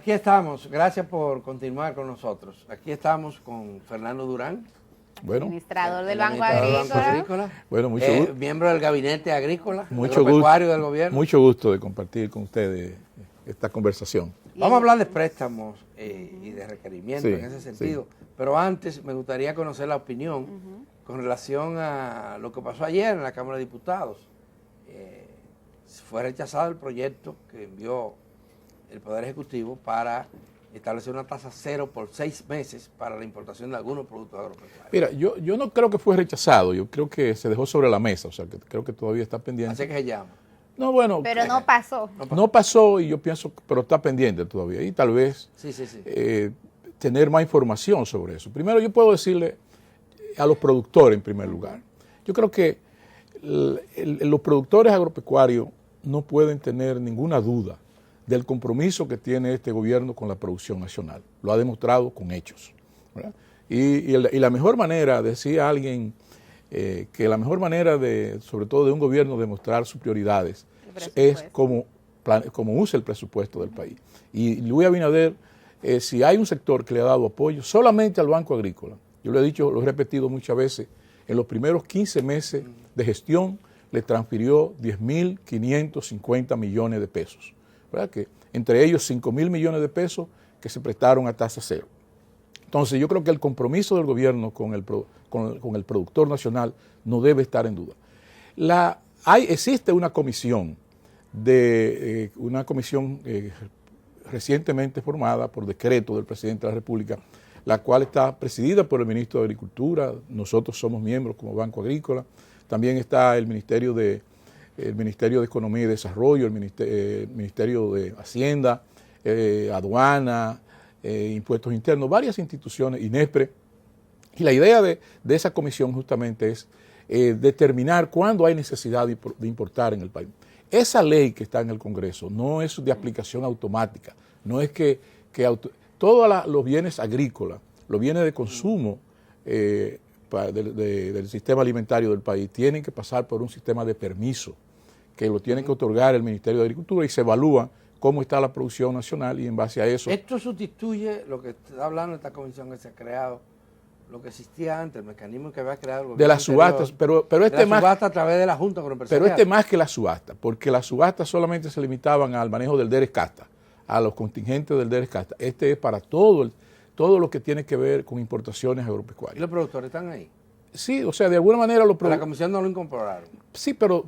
Aquí estamos, gracias por continuar con nosotros. Aquí estamos con Fernando Durán, administrador del Banco Agrícola. Bueno, mucho gusto. Miembro del Gabinete Agrícola, Mucho Agropecuario gusto, del Gobierno. Mucho gusto de compartir con ustedes esta conversación. Vamos a hablar de préstamos y de requerimientos en ese sentido, sí. Pero antes me gustaría conocer la opinión con relación a lo que pasó ayer en la Cámara de Diputados. Fue rechazado el proyecto que envió el Poder Ejecutivo para establecer una tasa cero por 6 meses para la importación de algunos productos agropecuarios. Mira, yo no creo que fue rechazado, yo creo que se dejó sobre la mesa, o sea, que creo que todavía está pendiente. Así que se llama. No, bueno. Pero no pasó. No pasó y yo pienso, pero está pendiente todavía. Y tal vez tener más información sobre eso. Primero yo puedo decirle a los productores en primer lugar. Yo creo que los productores agropecuarios no pueden tener ninguna duda del compromiso que tiene este gobierno con la producción nacional. Lo ha demostrado con hechos, ¿verdad? Y la mejor manera, decía alguien, que la mejor manera sobre todo de un gobierno demostrar sus prioridades es como usa el presupuesto del país. Y Luis Abinader, si hay un sector que le ha dado apoyo solamente al Banco Agrícola, yo lo he dicho, lo he repetido muchas veces, en los primeros 15 meses de gestión le transfirió 10.550 millones de pesos, ¿verdad? Que entre ellos 5.000 millones de pesos que se prestaron a tasa cero. Entonces yo creo que el compromiso del gobierno con el productor nacional no debe estar en duda. Existe una comisión recientemente formada por decreto del presidente de la República, la cual está presidida por el ministro de Agricultura. Nosotros somos miembros como Banco Agrícola. También está el Ministerio de Economía y Desarrollo, el Ministerio de Hacienda, Aduana, Impuestos Internos, varias instituciones, INESPRE. Y la idea de esa comisión justamente es determinar cuándo hay necesidad de importar en el país. Esa ley que está en el Congreso no es de aplicación automática, no es que todos los bienes agrícolas, los bienes de consumo del sistema alimentario del país tienen que pasar por un sistema de permiso que lo tiene que otorgar el Ministerio de Agricultura y se evalúa cómo está la producción nacional y en base a eso. Esto sustituye lo que está hablando esta comisión que se ha creado, lo que existía antes, el mecanismo que había creado el gobierno de las subastas, pero este más subasta a través de la Junta Agroempresarial. Pero este más que la subasta, porque las subastas solamente se limitaban al manejo del DERES Casta, a los contingentes del DERES Casta. Este es para todo lo que tiene que ver con importaciones agropecuarias. ¿Y los productores están ahí? Sí, o sea, de alguna manera la comisión no lo incorporaron. Sí, pero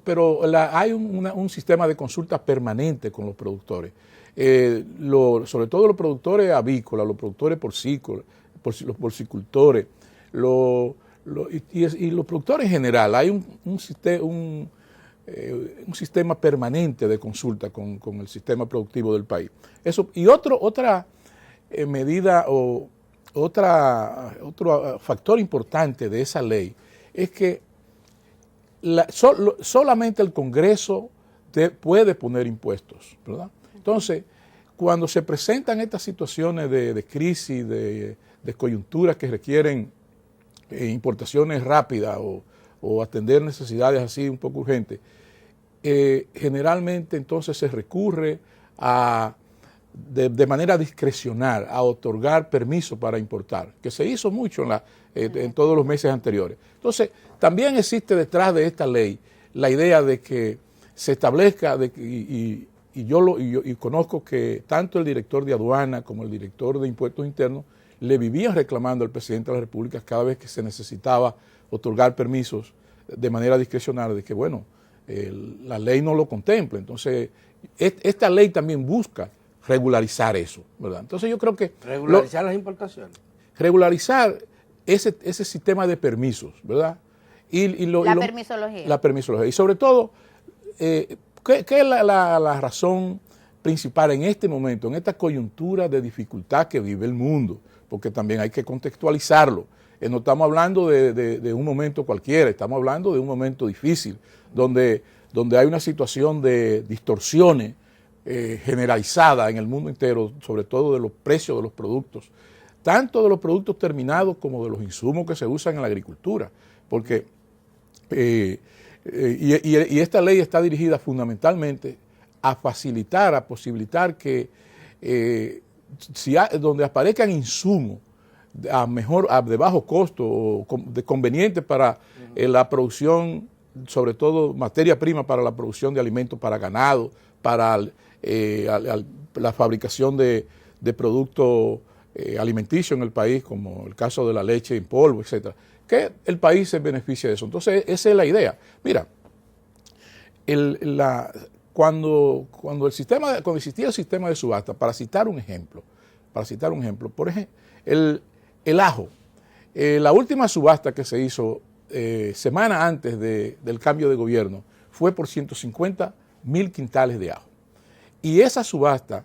hay un sistema de consulta permanente con los productores. Sobre todo los productores avícolas, los productores porcícolas, los porcicultores, y los productores en general. Hay un sistema permanente de consulta con el sistema productivo del país. Eso, y otra medida o otro factor importante de esa ley es que solamente el Congreso puede poner impuestos, ¿verdad? Entonces, cuando se presentan estas situaciones de crisis, de coyunturas que requieren importaciones rápidas o atender necesidades así un poco urgentes, generalmente entonces se recurre de manera discrecional a otorgar permiso para importar, que se hizo mucho en todos los meses anteriores. Entonces, también existe detrás de esta ley la idea de que se establezca, y yo conozco que tanto el director de aduana como el director de impuestos internos le vivían reclamando al presidente de la República cada vez que se necesitaba otorgar permisos de manera discrecional, de que, bueno, la ley no lo contempla. Entonces, esta ley también busca regularizar eso, ¿verdad? Entonces yo creo que... Regularizar las importaciones. Regularizar ese sistema de permisos, ¿verdad? Permisología. La permisología. Y sobre todo, ¿qué es la razón principal en este momento, en esta coyuntura de dificultad que vive el mundo? Porque también hay que contextualizarlo. No estamos hablando de un momento cualquiera, estamos hablando de un momento difícil, donde hay una situación de distorsiones generalizada en el mundo entero, sobre todo de los precios de los productos, tanto de los productos terminados como de los insumos que se usan en la agricultura, porque esta ley está dirigida fundamentalmente a facilitar, a posibilitar que donde aparezcan insumos de bajo costo o convenientes para la producción, sobre todo materia prima para la producción de alimentos para ganado, para la fabricación de productos alimenticios en el país, como el caso de la leche en polvo, etcétera, que el país se beneficie de eso. Entonces, esa es la idea. Mira, cuando existía el sistema de subasta, para citar un ejemplo, por ejemplo, el ajo, la última subasta que se hizo semana antes del cambio de gobierno fue por 150,000 quintales de ajo. Y esa subasta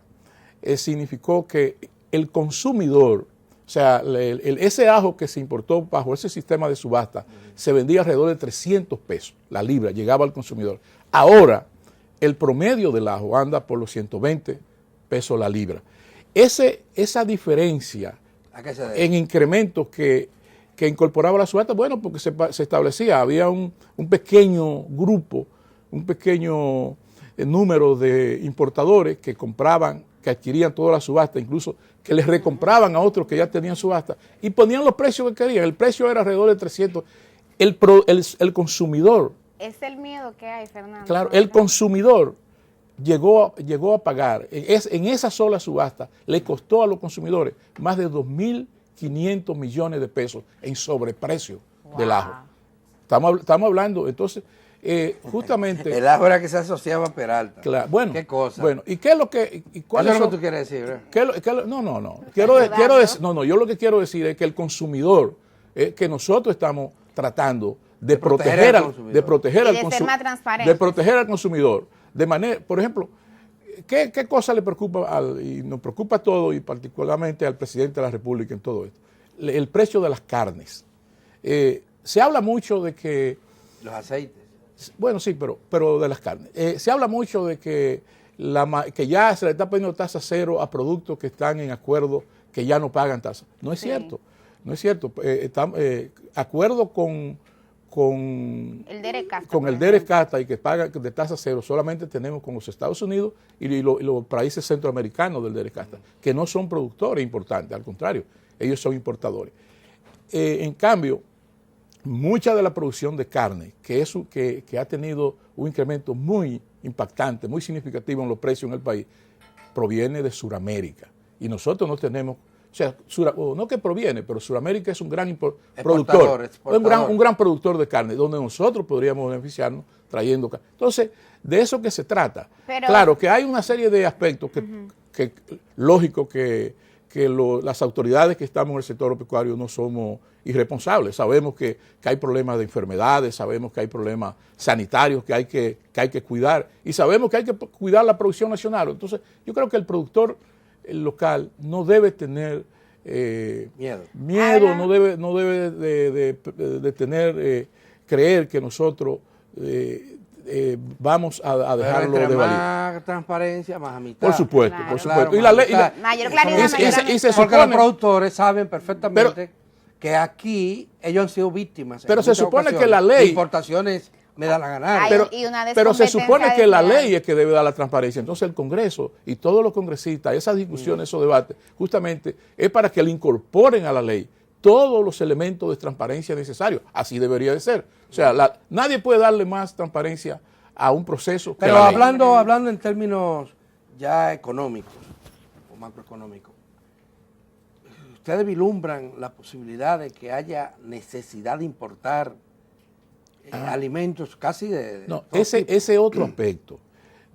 significó que el consumidor, o sea, ese ajo que se importó bajo ese sistema de subasta, se vendía alrededor de 300 pesos la libra, llegaba al consumidor. Ahora, el promedio del ajo anda por los 120 pesos la libra. Esa diferencia en incrementos que incorporaba la subasta, bueno, porque se establecía, había un pequeño grupo, un pequeño número de importadores que compraban, que adquirían toda la subasta, incluso que les recompraban a otros que ya tenían subasta y ponían los precios que querían. El precio era alrededor de 300. El consumidor. Es el miedo que hay, Fernando. Claro, el consumidor llegó a pagar, en esa sola subasta, le costó a los consumidores más de 2.500 millones de pesos en sobreprecio del ajo. Estamos hablando, entonces, justamente... El ajo era que se asociaba a Peralta. Claro, bueno. ¿Qué cosa? Bueno, ¿y qué es lo que... ¿Cuál es lo que tú quieres decir? No. Yo lo que quiero decir es que el consumidor, que nosotros estamos tratando de proteger al consumidor. De manera, por ejemplo, ¿qué cosa le preocupa y nos preocupa a todos y particularmente al presidente de la República en todo esto? El precio de las carnes. Se habla mucho de que... Los aceites. Bueno, sí, pero de las carnes. Se habla mucho de que ya se le está poniendo tasa cero a productos que están en acuerdo, que ya no pagan tasa. No es cierto. No es cierto. Acuerdo con el Derek Casta y que paga de tasa cero solamente tenemos con los Estados Unidos y los países centroamericanos del Derek Casta, que no son productores importantes, al contrario, ellos son importadores. En cambio, mucha de la producción de carne, que ha tenido un incremento muy impactante, muy significativo en los precios en el país, proviene de Sudamérica. Y nosotros no tenemos... O sea, no que proviene, pero Sudamérica es un gran productor, un gran productor de carne, donde nosotros podríamos beneficiarnos trayendo carne. Entonces, de eso que se trata. Pero, claro, que hay una serie de aspectos que lógico que las autoridades que estamos en el sector pecuario no somos irresponsables. Sabemos que hay problemas de enfermedades, sabemos que hay problemas sanitarios que hay que cuidar y sabemos que hay que cuidar la producción nacional. Entonces, yo creo que el productor local no debe tener miedo, no debe de tener, creer que nosotros vamos a dejarlo de valer. Más transparencia, más amistad. Por supuesto, claro, por supuesto. Claro, mayor claridad. Y se supone, porque los productores saben perfectamente que aquí ellos han sido víctimas. Pero se supone que la ley... Importaciones me dan a ganar. Pero se supone que la ley es que debe dar la transparencia. Entonces el Congreso y todos los congresistas, esas discusiones, esos debates, justamente es para que le incorporen a la ley todos los elementos de transparencia necesarios. Así debería de ser. O sea, nadie puede darle más transparencia a un proceso. Pero hablando en términos ya económicos o macroeconómicos, ¿ustedes vislumbran la posibilidad de que haya necesidad de importar alimentos casi de... No, ese otro aspecto.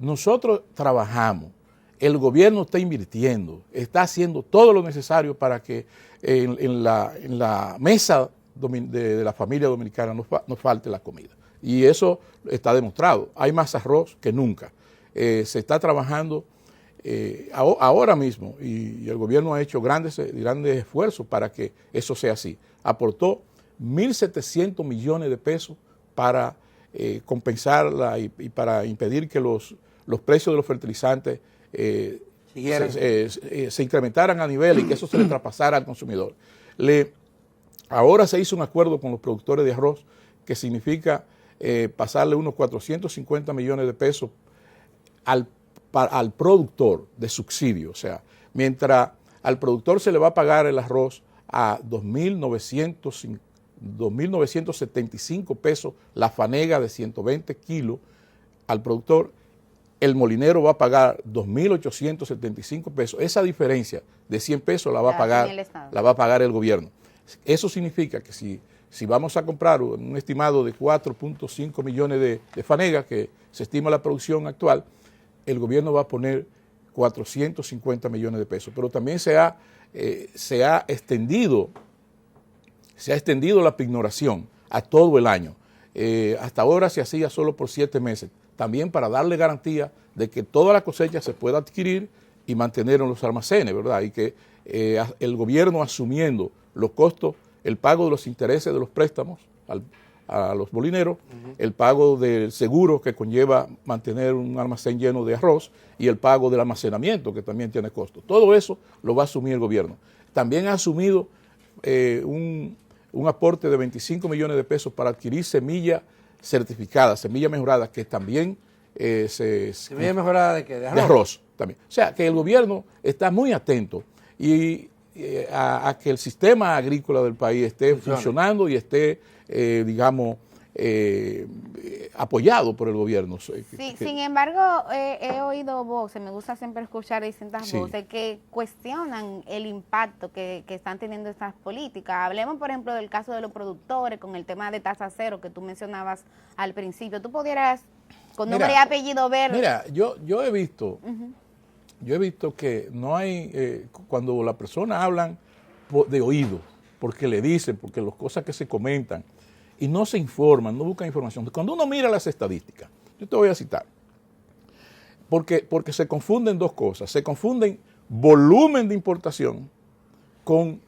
Nosotros trabajamos, el gobierno está invirtiendo, está haciendo todo lo necesario para que en la mesa de la familia dominicana no falte la comida. Y eso está demostrado. Hay más arroz que nunca. Se está trabajando ahora mismo y el gobierno ha hecho grandes esfuerzos para que eso sea así. Aportó 1.700 millones de pesos para compensarla y para impedir que los precios de los fertilizantes se incrementaran a nivel y que eso se le traspasara al consumidor. Ahora se hizo un acuerdo con los productores de arroz que significa pasarle unos 450 millones de pesos al productor de subsidio. O sea, mientras al productor se le va a pagar el arroz a 2.975 pesos, la fanega de 120 kilos al productor, el molinero va a pagar 2.875 pesos. Esa diferencia de 100 pesos la va a pagar el gobierno. Eso significa que si vamos a comprar un estimado de 4.5 millones de fanegas, que se estima la producción actual, el gobierno va a poner 450 millones de pesos. Pero también se ha extendido la pignoración a todo el año. Hasta ahora se hacía solo por 7 meses, también para darle garantía de que toda la cosecha se pueda adquirir y mantener en los almacenes, ¿verdad? Y que el gobierno, asumiendo los costos, el pago de los intereses de los préstamos a los molineros, el pago del seguro que conlleva mantener un almacén lleno de arroz y el pago del almacenamiento, que también tiene costo. Todo eso lo va a asumir el gobierno. También ha asumido un aporte de 25 millones de pesos para adquirir semilla certificada, semilla mejorada, que también ¿semilla mejorada de qué? ¿De arroz? De arroz también. O sea, que el gobierno está muy atento a que el sistema agrícola del país esté funcionando y esté, apoyado por el gobierno. Sí, sin embargo, he oído voces, me gusta siempre escuchar distintas voces que cuestionan el impacto que están teniendo estas políticas. Hablemos, por ejemplo, del caso de los productores con el tema de tasa cero que tú mencionabas al principio. ¿Tú pudieras, con nombre y apellido, ver? Mira, yo he visto... Yo he visto que no hay, cuando las personas hablan de oído, porque le dicen, porque las cosas que se comentan, y no se informan, no buscan información. Cuando uno mira las estadísticas, yo te voy a citar, porque se confunden dos cosas. Se confunden volumen de importación con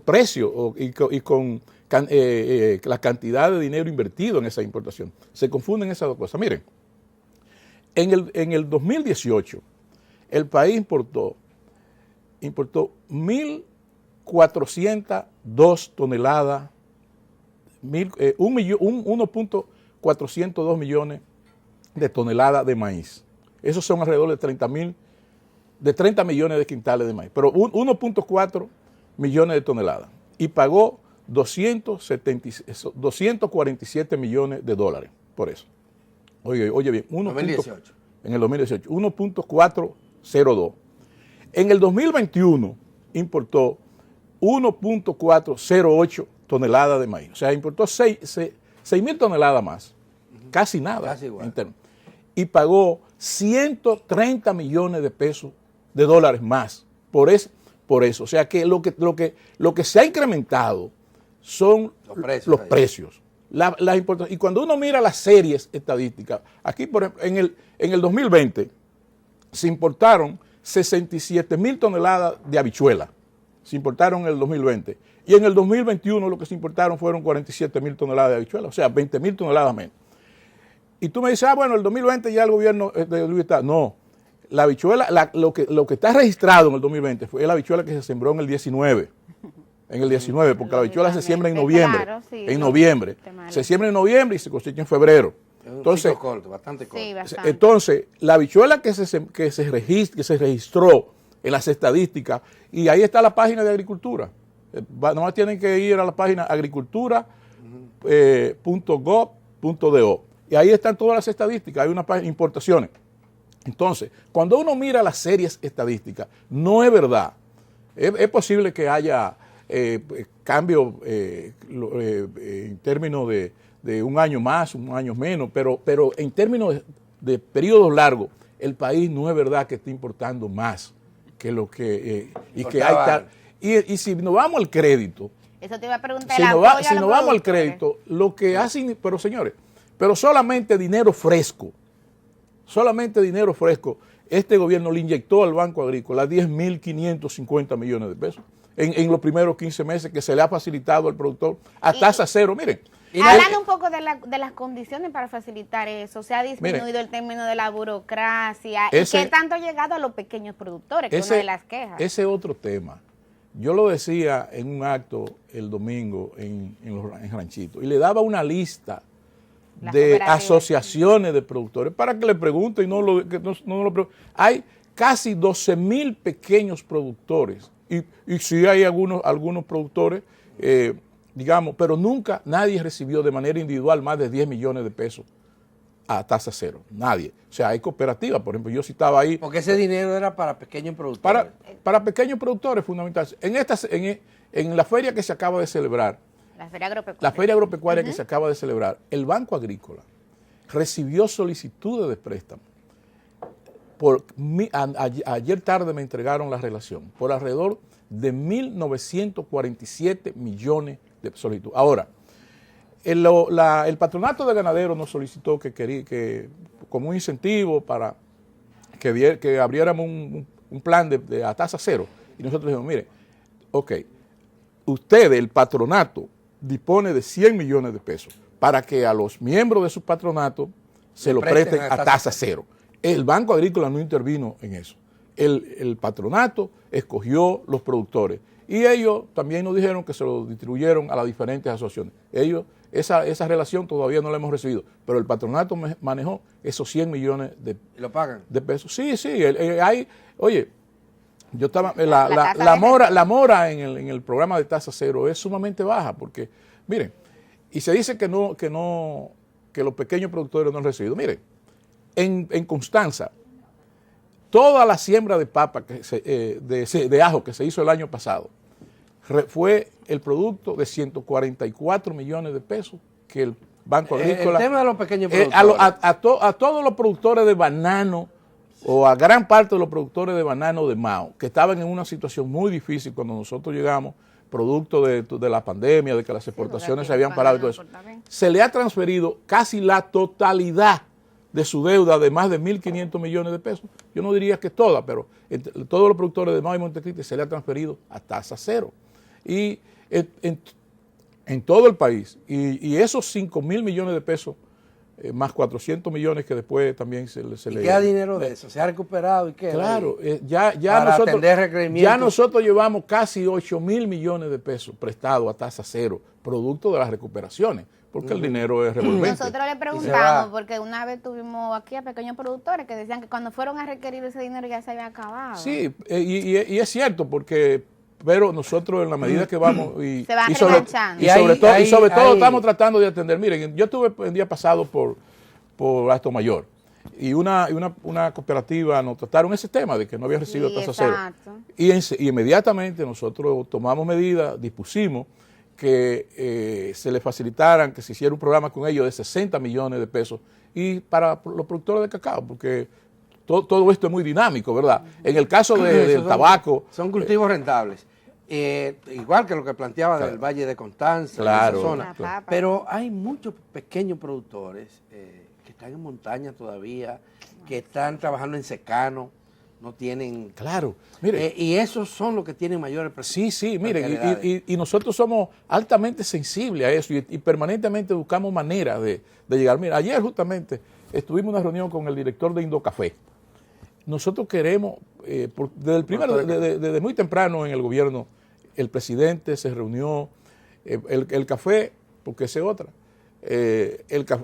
precio y con la cantidad de dinero invertido en esa importación. Se confunden esas dos cosas. Miren, en el 2018, el país importó 1.402 toneladas, 1.402 millones de toneladas de maíz. Esos son alrededor de 30 millones de quintales de maíz, pero 1.4 millones de toneladas. Y pagó 247 millones de dólares por eso. Oye bien, 2018. En el 2018, 1.402. En el 2021 importó 1.408 toneladas de maíz. O sea, importó 6.000 toneladas más. Casi nada. Casi igual. Y pagó 130 millones de pesos, de dólares más por eso. O sea, que lo que se ha incrementado son los precios. Y cuando uno mira las series estadísticas, aquí por ejemplo, en el 2020 se importaron 67.000 toneladas de habichuela, se importaron en el 2020, y en el 2021 lo que se importaron fueron 47.000 toneladas de habichuela, o sea, 20.000 toneladas menos. Y tú me dices, bueno, el 2020 ya el gobierno está. No, la habichuela, lo que está registrado en el 2020 fue la habichuela que se sembró en el 19. En el 19, porque la habichuela se siembra en noviembre. Claro, sí, en noviembre. Se siembra en noviembre y se cosecha en febrero. Entonces, bastante corto. Sí, bastante. Entonces, la habichuela que se registró en las estadísticas, y ahí está la página de agricultura. Nomás tienen que ir a la página agricultura.gov.do. Y ahí están todas las estadísticas. Hay una página de importaciones. Entonces, cuando uno mira las series estadísticas, no es verdad. Es posible que haya cambio en términos de un año más, un año menos, pero en términos de periodos largos, el país no es verdad que esté importando más que lo que y si nos vamos al crédito, eso te iba a preguntar, si nos vamos al crédito, lo que hacen, pero señores, solamente dinero fresco, este gobierno le inyectó al Banco Agrícola 10.550 millones de pesos en los primeros 15 meses que se le ha facilitado al productor a tasa cero. Miren. Hablando un poco de las condiciones para facilitar eso, se ha disminuido el término de la burocracia y qué tanto ha llegado a los pequeños productores, que es una de las quejas. Ese es otro tema. Yo lo decía en un acto el domingo en Ranchito y le daba una lista de asociaciones de productores para que le pregunten y no lo pregunten. Hay casi 12,000 pequeños productores. Y sí hay algunos productores, digamos, pero nunca nadie recibió de manera individual más de 10 millones de pesos a tasa cero. Nadie. O sea, hay cooperativas, por ejemplo, yo sí estaba ahí. Porque ese dinero era para pequeños productores. Para pequeños productores, fundamentalmente. En la feria que se acaba de celebrar, la feria agropecuaria que se acaba de celebrar, el Banco Agrícola recibió solicitudes de préstamo. Ayer tarde me entregaron la relación, por alrededor de 1.947 millones de solicitudes. Ahora, el patronato de ganaderos nos solicitó que como un incentivo para que abriéramos un plan a tasa cero. Y nosotros dijimos, mire, ok, ustedes, el patronato, dispone de 100 millones de pesos para que a los miembros de su patronato se lo presten a tasa cero. El Banco Agrícola no intervino en eso. El patronato escogió los productores y ellos también nos dijeron que se lo distribuyeron a las diferentes asociaciones. Esa relación todavía no la hemos recibido, pero el patronato manejó esos 100 millones de, ¿lo pagan? De pesos. Sí, oye, yo estaba, la mora en el programa de tasa cero es sumamente baja porque, miren, y se dice que los pequeños productores no han recibido. Miren, en Constanza, toda la siembra de papa, de ajo que se hizo el año pasado, fue el producto de 144 millones de pesos que el Banco Agrícola... El tema de los pequeños productores. A todos los productores de banano, o a gran parte de los productores de banano de Mao, que estaban en una situación muy difícil cuando nosotros llegamos, producto de la pandemia, de que las exportaciones se habían parado y todo eso, se le ha transferido casi la totalidad de su deuda de más de 1.500 millones de pesos. Yo no diría que toda, pero todos los productores de Mao y Montecristi se le ha transferido a tasa cero. Y en todo el país. Y esos 5.000 millones de pesos, más 400 millones que después también se le... ¿Y queda dinero de eso? ¿Se ha recuperado y qué? Claro, nosotros llevamos casi 8.000 millones de pesos prestados a tasa cero, producto de las recuperaciones, porque el dinero es revolvente. Nosotros le preguntamos, porque una vez tuvimos aquí a pequeños productores que decían que cuando fueron a requerir ese dinero ya se había acabado. Sí, y es cierto, pero nosotros en la medida que vamos y sobre todo estamos tratando de atender. Miren, yo estuve el día pasado por Alto Mayor y una cooperativa nos trataron ese tema de que no había recibido tasa cero. Y inmediatamente nosotros tomamos medidas, dispusimos que se le facilitaran, que se hiciera un programa con ellos de 60 millones de pesos y para los productores de cacao, porque todo esto es muy dinámico, ¿verdad? En el caso del tabaco... Son cultivos rentables. Igual que lo que planteaba del Valle de Constanza, claro, esa zona. Claro. Pero hay muchos pequeños productores que están en montaña todavía, que están trabajando en secano, no tienen... Claro, mire. Y esos son los que tienen mayores presiones. Sí, miren, y nosotros somos altamente sensibles a eso y permanentemente buscamos maneras de llegar. Mira, ayer justamente estuvimos en una reunión con el director de Indocafé. Nosotros queremos, desde muy temprano en el gobierno, el presidente se reunió, el café, porque esa es otra,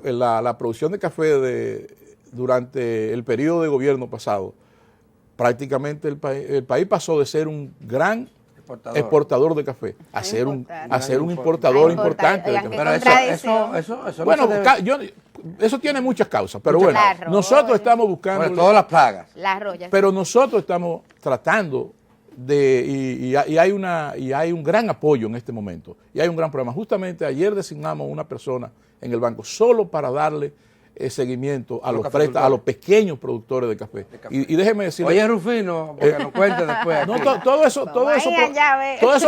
la producción de café durante el periodo de gobierno pasado, prácticamente el país pasó de ser un gran exportador de café a ser un importador importante de café. Pero eso bueno, eso tiene muchas causas, pero bueno, nosotros estamos buscando... Sobre todas las plagas. Pero nosotros estamos tratando y hay un gran apoyo en este momento, y hay un gran programa. Justamente ayer designamos una persona en el banco solo para darle seguimiento a los pequeños productores de café. Y déjeme decirle... Oye, Rufino, porque nos cuente después. No, todos esos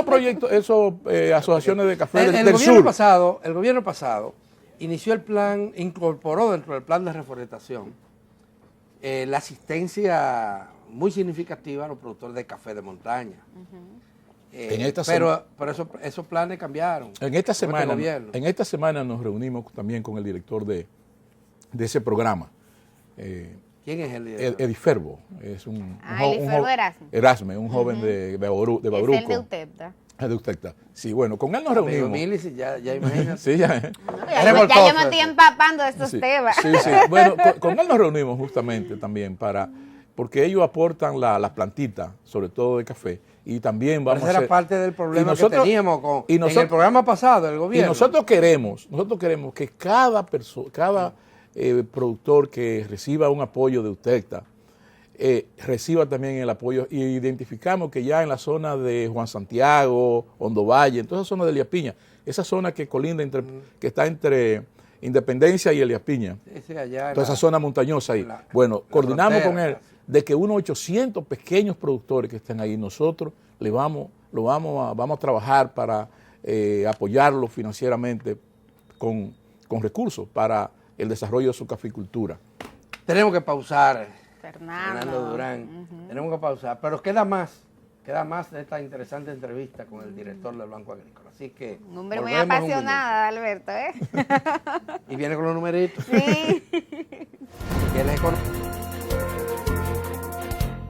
proyectos, asociaciones de café del sur. El gobierno pasado inició el plan, incorporó dentro del plan de reforestación la asistencia muy significativa a los productores de café de montaña. Pero esos planes cambiaron. En esta semana nos reunimos también con el director de ese programa. ¿Quién es el director? Ediferbo. Es un Erasme, un joven de Bauruco. Es el de UTEPTA. De UTEPTA. Sí, bueno, con él nos reunimos. Ya imagínate. Sí, ya yo me estoy empapando de estos temas. Sí. Bueno, con él nos reunimos justamente también para porque ellos aportan las plantitas, sobre todo de café, y también vamos a hacer... Esa era parte del problema que teníamos en el programa pasado del gobierno. Y nosotros queremos que cada productor que reciba un apoyo de UTECTA reciba también el apoyo, y identificamos que ya en la zona de Juan Santiago, Hondo Valle, en toda esa zona de Elías Piña, esa zona que colinda que está entre Independencia y Elías Piña, toda esa zona montañosa ahí. Bueno, coordinamos con él de que unos 800 pequeños productores que estén ahí, nosotros vamos a trabajar para apoyarlos financieramente con recursos para el desarrollo de su caficultura. Tenemos que pausar, Fernando Durán, tenemos que pausar, pero queda más de esta interesante entrevista con el director del Banco Agrícola. Así que un hombre muy apasionada, Alberto, ¿eh? Y viene con los numeritos. Sí. Viene con